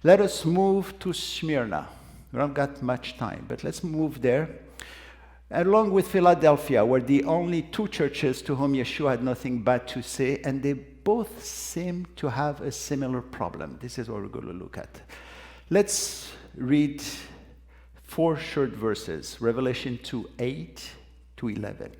Let us move to Smyrna. We don't got much time, but let's move there. Along with Philadelphia, were the only two churches to whom Yeshua had nothing bad to say, and they both seem to have a similar problem. This is what we're going to look at. Let's read 4 short verses, Revelation 2:8 to 11.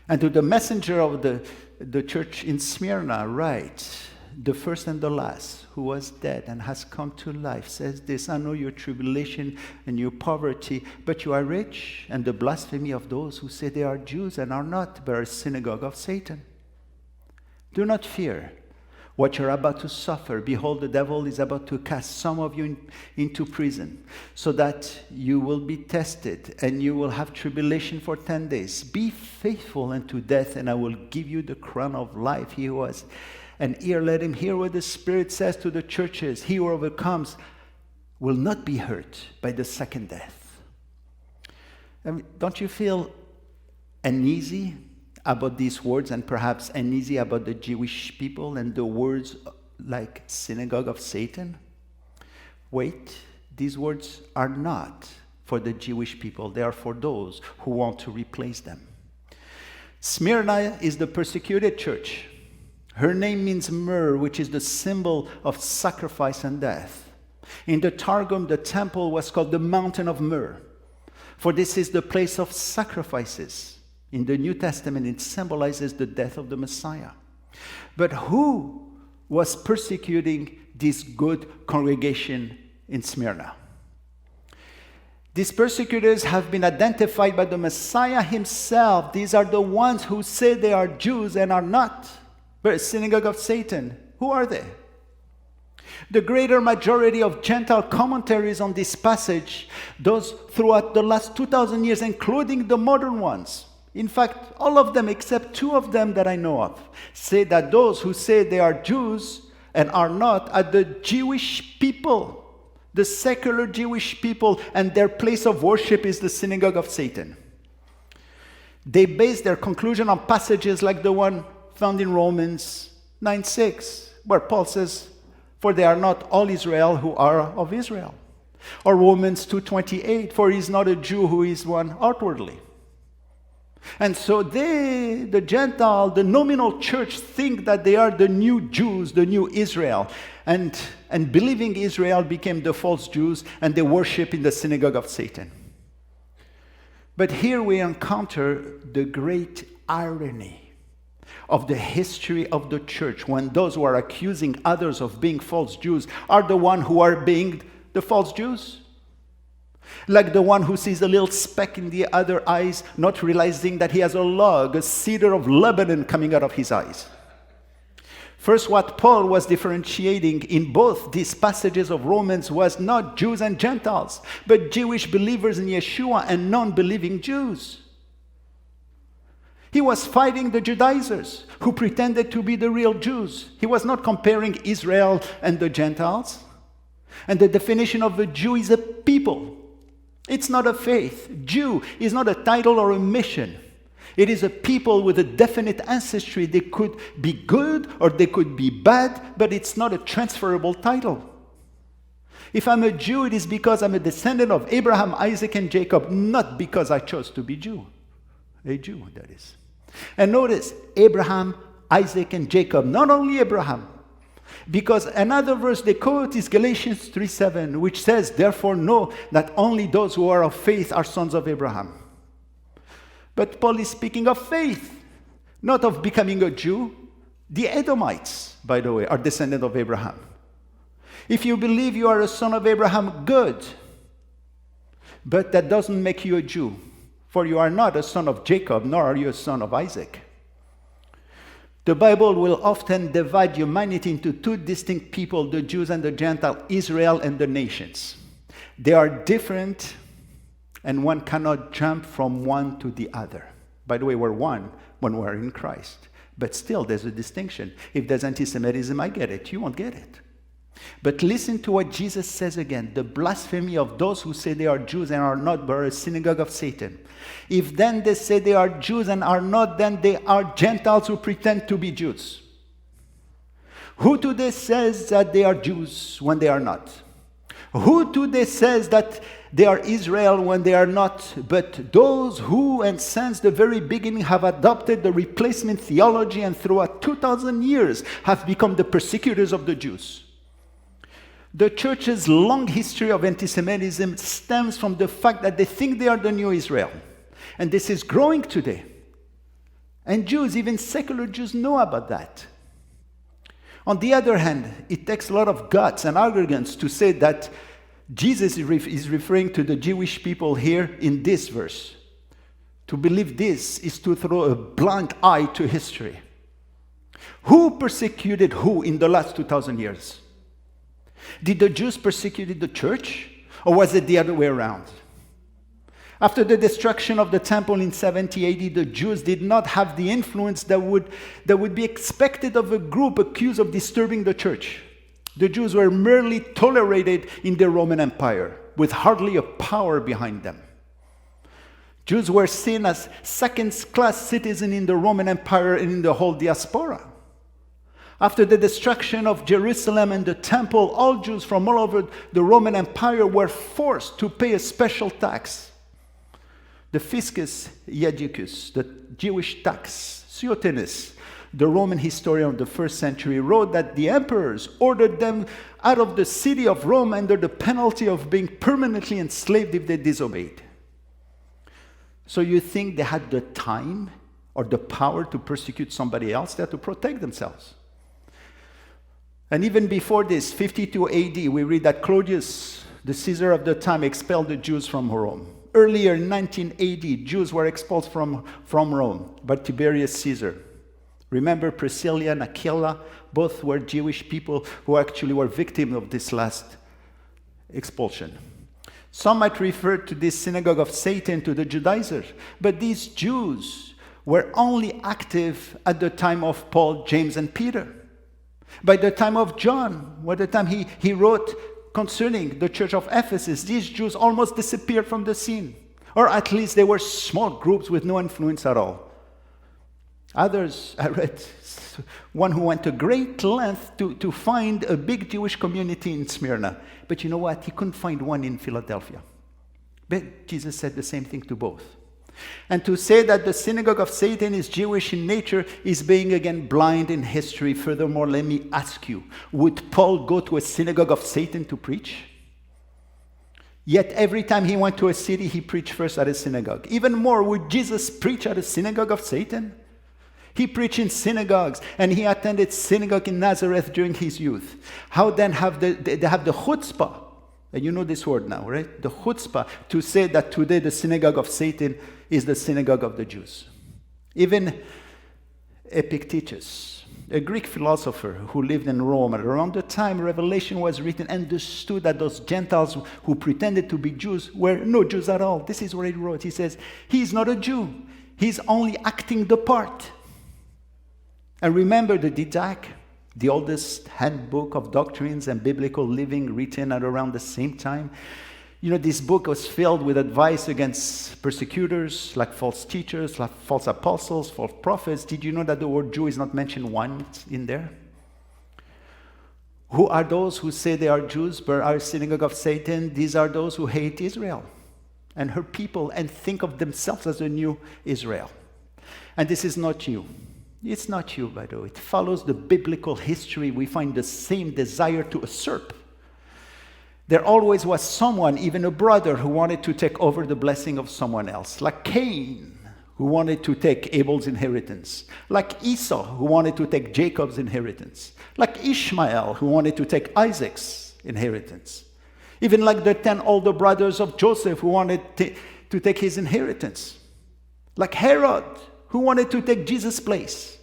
And to the messenger of the church in Smyrna write, the first and the last, who was dead and has come to life, says this: I know your tribulation and your poverty, but you are rich, and the blasphemy of those who say they are Jews and are not, but are a synagogue of Satan. Do not fear what you're about to suffer. Behold, the devil is about to cast some of you into prison, so that you will be tested, and you will have tribulation for 10 days. Be faithful unto death, and I will give you the crown of life. He who has an ear, let him hear what the Spirit says to the churches. He who overcomes will not be hurt by the second death. Don't you feel uneasy about these words, and perhaps uneasy about the Jewish people and the words like synagogue of Satan? Wait, these words are not for the Jewish people. They are for those who want to replace them. Smyrna is the persecuted church. Her name means myrrh, which is the symbol of sacrifice and death. In the Targum, the temple was called the mountain of myrrh, for this is the place of sacrifices. In the New Testament, it symbolizes the death of the Messiah. But who was persecuting this good congregation in Smyrna? These persecutors have been identified by the Messiah himself. These are the ones who say they are Jews and are not, but a synagogue of Satan. Who are they? The greater majority of Gentile commentaries on this passage, those throughout the last 2,000 years, including the modern ones, in fact, all of them except 2 of them that I know of, say that those who say they are Jews and are not are the Jewish people, the secular Jewish people, and their place of worship is the synagogue of Satan. They base their conclusion on passages like the one found in Romans 9:6, where Paul says, for they are not all Israel who are of Israel. Or Romans 2:28, for he is not a Jew who is one outwardly. And so they, the Gentile, the nominal church, think that they are the new Jews, the new Israel. And believing Israel became the false Jews, and they worship in the synagogue of Satan. But here we encounter the great irony of the history of the church, when those who are accusing others of being false Jews are the one who are being the false Jews. Like the one who sees a little speck in the other eyes, not realizing that he has a log, a cedar of Lebanon coming out of his eyes. First, what Paul was differentiating in both these passages of Romans was not Jews and Gentiles, but Jewish believers in Yeshua and non-believing Jews. He was fighting the Judaizers who pretended to be the real Jews. He was not comparing Israel and the Gentiles. And the definition of a Jew is a people. It's not a faith. Jew is not a title or a mission. It is a people with a definite ancestry. They could be good or they could be bad, but it's not a transferable title. If I'm a Jew, it is because I'm a descendant of Abraham, Isaac, and Jacob, not because I chose to be Jew. A Jew, that is. And notice, Abraham, Isaac, and Jacob, not only Abraham. Because another verse they quote is Galatians 3:7, which says, therefore know that only those who are of faith are sons of Abraham. But Paul is speaking of faith, not of becoming a Jew. The Edomites, by the way, are descendants of Abraham. If you believe you are a son of Abraham, good. But that doesn't make you a Jew. For you are not a son of Jacob, nor are you a son of Isaac. The Bible will often divide humanity into 2 distinct people, the Jews and the Gentiles, Israel and the nations. They are different, and one cannot jump from one to the other. By the way, we're one when we're in Christ. But still, there's a distinction. If there's anti-Semitism, I get it. You won't get it. But listen to what Jesus says again. The blasphemy of those who say they are Jews and are not, but are a synagogue of Satan. If then they say they are Jews and are not, then they are Gentiles who pretend to be Jews. Who today says that they are Jews when they are not? Who today says that they are Israel when they are not? But those who, and since the very beginning, have adopted the replacement theology and throughout 2,000 years have become the persecutors of the Jews. The church's long history of anti-Semitism stems from the fact that they think they are the new Israel. And this is growing today. And Jews, even secular Jews, know about that. On the other hand, it takes a lot of guts and arrogance to say that Jesus is referring to the Jewish people here in this verse. To believe this is to throw a blind eye to history. Who persecuted who in the last 2,000 years? Did the Jews persecute the church, or was it the other way around? After the destruction of the temple in 70 AD, the Jews did not have the influence that would be expected of a group accused of disturbing the church. The Jews were merely tolerated in the Roman Empire, with hardly a power behind them. Jews were seen as second-class citizens in the Roman Empire and in the whole diaspora. After the destruction of Jerusalem and the temple, all Jews from all over the Roman Empire were forced to pay a special tax. The fiscus iudicus, the Jewish tax, Suetonius, the Roman historian of the first century, wrote that the emperors ordered them out of the city of Rome under the penalty of being permanently enslaved if they disobeyed. So you think they had the time or the power to persecute somebody else? They had to protect themselves. And even before this, 52 AD, we read that Claudius, the Caesar of the time, expelled the Jews from Rome. Earlier in 19 AD, Jews were expelled from Rome by Tiberius Caesar. Remember Priscilla and Aquila? Both were Jewish people who actually were victims of this last expulsion. Some might refer to this synagogue of Satan, to the Judaizers, but these Jews were only active at the time of Paul, James, and Peter. By the time of John, by the time he wrote concerning the church of Ephesus, these Jews almost disappeared from the scene. Or at least they were small groups with no influence at all. Others, I read one who went to great length to find a big Jewish community in Smyrna. But you know what? He couldn't find one in Philadelphia. But Jesus said the same thing to both. And to say that the synagogue of Satan is Jewish in nature is being again blind in history. Furthermore, let me ask you, would Paul go to a synagogue of Satan to preach? Yet every time he went to a city, he preached first at a synagogue. Even more, would Jesus preach at a synagogue of Satan? He preached in synagogues, and he attended synagogue in Nazareth during his youth. How then they have the chutzpah, and you know this word now, right? The chutzpah, to say that today the synagogue of Satan is the synagogue of the Jews. Even Epictetus, a Greek philosopher who lived in Rome at around the time Revelation was written, understood that those Gentiles who pretended to be Jews were no Jews at all. This is what he wrote. He says, he's not a Jew. He's only acting the part. And remember the Didache, the oldest handbook of doctrines and biblical living written at around the same time. You know, this book was filled with advice against persecutors, like false teachers, like false apostles, false prophets. Did you know that the word Jew is not mentioned once in there? Who are those who say they are Jews but are a synagogue of Satan? These are those who hate Israel and her people and think of themselves as a new Israel. And this is not you. It's not you, by the way. It follows the biblical history. We find the same desire to usurp. There always was someone, even a brother, who wanted to take over the blessing of someone else. Like Cain, who wanted to take Abel's inheritance. Like Esau, who wanted to take Jacob's inheritance. Like Ishmael, who wanted to take Isaac's inheritance. Even like the 10 older brothers of Joseph, who wanted to take his inheritance. Like Herod, who wanted to take Jesus' place.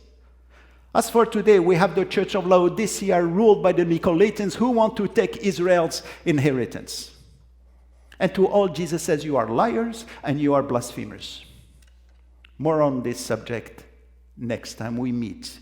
As for today, we have the church of Laodicea ruled by the Nicolaitans who want to take Israel's inheritance. And to all, Jesus says, you are liars and you are blasphemers. More on this subject next time we meet